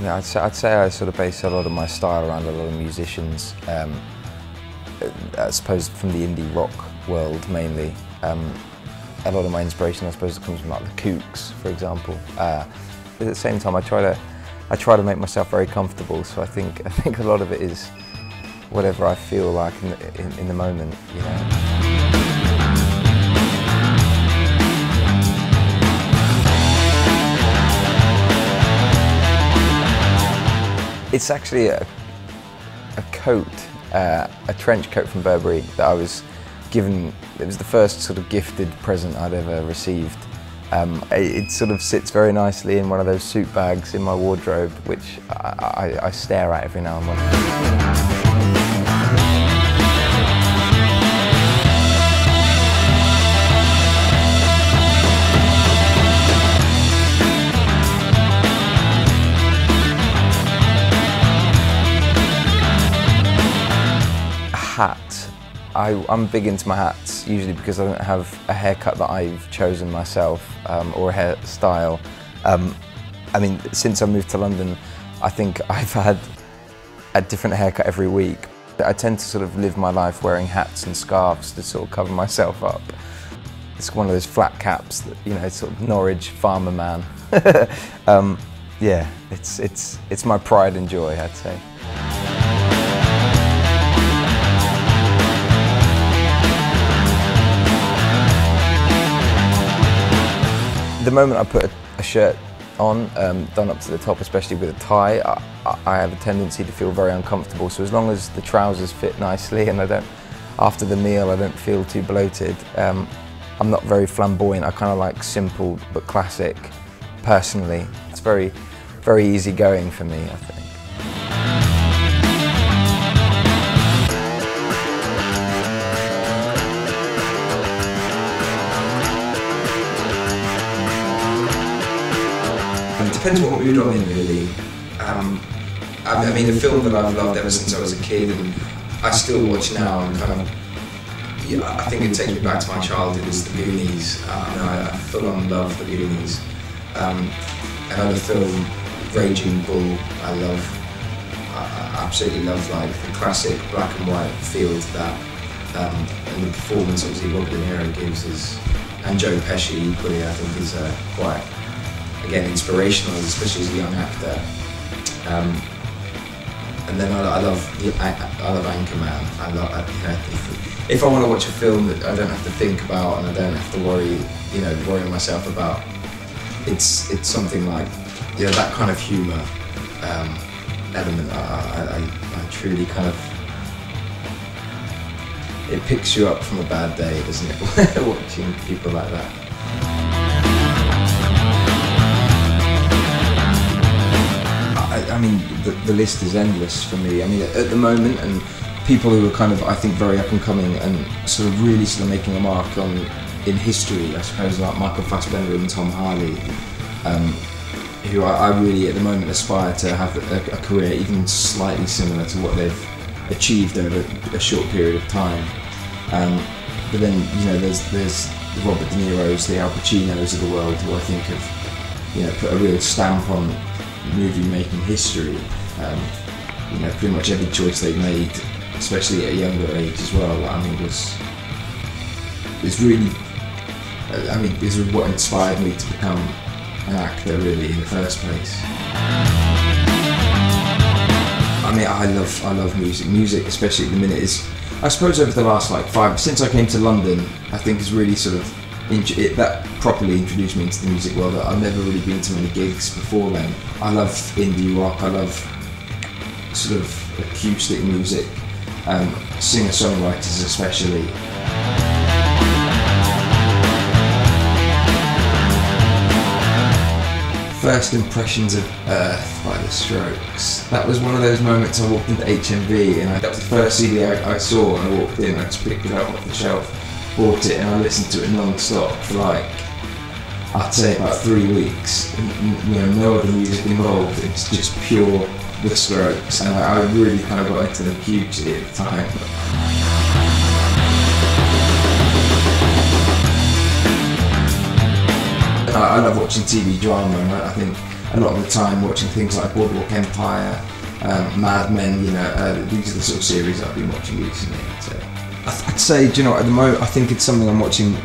know, I'd say I sort of base a lot of my style around a lot of musicians. I suppose from the indie rock world mainly. A lot of my inspiration, I suppose, comes from like the Kooks, for example. But at the same time, I try to make myself very comfortable. So I think a lot of it is whatever I feel like in the moment, you know. It's actually a coat, a trench coat from Burberry that I was given. It was the first sort of gifted present I'd ever received. It sort of sits very nicely in one of those suit bags in my wardrobe, which I stare at every now and then. Hat. I'm big into my hats, usually because I don't have a haircut that I've chosen myself, or a hairstyle. I mean, since I moved to London, I think I've had a different haircut every week. I tend to sort of live my life wearing hats and scarves to sort of cover myself up. It's one of those flat caps that, you know, sort of Norwich farmer man. Yeah, it's my pride and joy, I'd say. The moment I put a shirt on, done up to the top, especially with a tie, I have a tendency to feel very uncomfortable. So as long as the trousers fit nicely and after the meal I don't feel too bloated, I'm not very flamboyant. I kind of like simple but classic, personally. It's very, very easy going for me, I think. It depends what mood I'm in, really. I mean, a film that I've loved ever since I was a kid, and I still watch now, and kind of, yeah, I think it takes me back to my childhood, is The Goonies. I full on love The Goonies. Another film, Raging Bull, I absolutely love, like the classic black and white feel to that, and the performance obviously Robert De Niro gives and Joe Pesci equally, I think, is quite, again, inspirational, especially as a young actor. And then I love Anchorman. You know, if I want to watch a film that I don't have to think about and I don't have to worry myself about, it's something like, you know, that kind of humour element. I truly kind of, it picks you up from a bad day, doesn't it? Watching people like that. I mean, the list is endless for me. I mean, at the moment, and people who are kind of, I think, very up and coming and sort of really sort of making a mark in history, I suppose, like Michael Fassbender and Tom Hardy, who I really, at the moment, aspire to have a career even slightly similar to what they've achieved over a short period of time. But then, you know, there's the Robert De Niro's, the Al Pacinos of the world, who I think have, you know, put a real stamp on movie making history. You know, pretty much every choice they've made, especially at a younger age as well, I mean, it's really, I mean, this is what inspired me to become an actor, really, in the first place. I mean, I love music. Music, especially at the minute, is, I suppose, over the last since I came to London, I think has really sort of that properly introduced me into the music world. I've never really been to many gigs before then. I love indie rock, I love sort of acoustic music, singer-songwriters especially. First impressions of Earth by The Strokes. That was one of those moments I walked into HMV and that was the first CD I saw, and I walked in, I just picked it up off the shelf, bought it, and I listened to it non-stop for I'd say about 3 weeks. You know, no other music involved, it's just pure The Strokes, and I really kind of got into them hugely at the time. I love watching TV drama, and I think a lot of the time watching things like Boardwalk Empire, Mad Men, you know, these are the sort of series I've been watching recently. So I'd say, do you know, at the moment, I think it's something I'm watching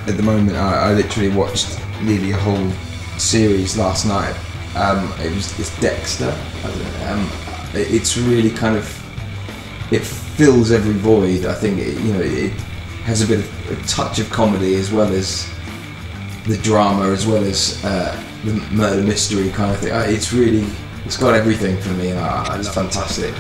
at the moment. I literally watched nearly a whole series last night. It's Dexter. It's really kind of, it fills every void. I think it has a bit of a touch of comedy as well as the drama, as well as the murder mystery kind of thing. It's got everything for me, and it's fantastic.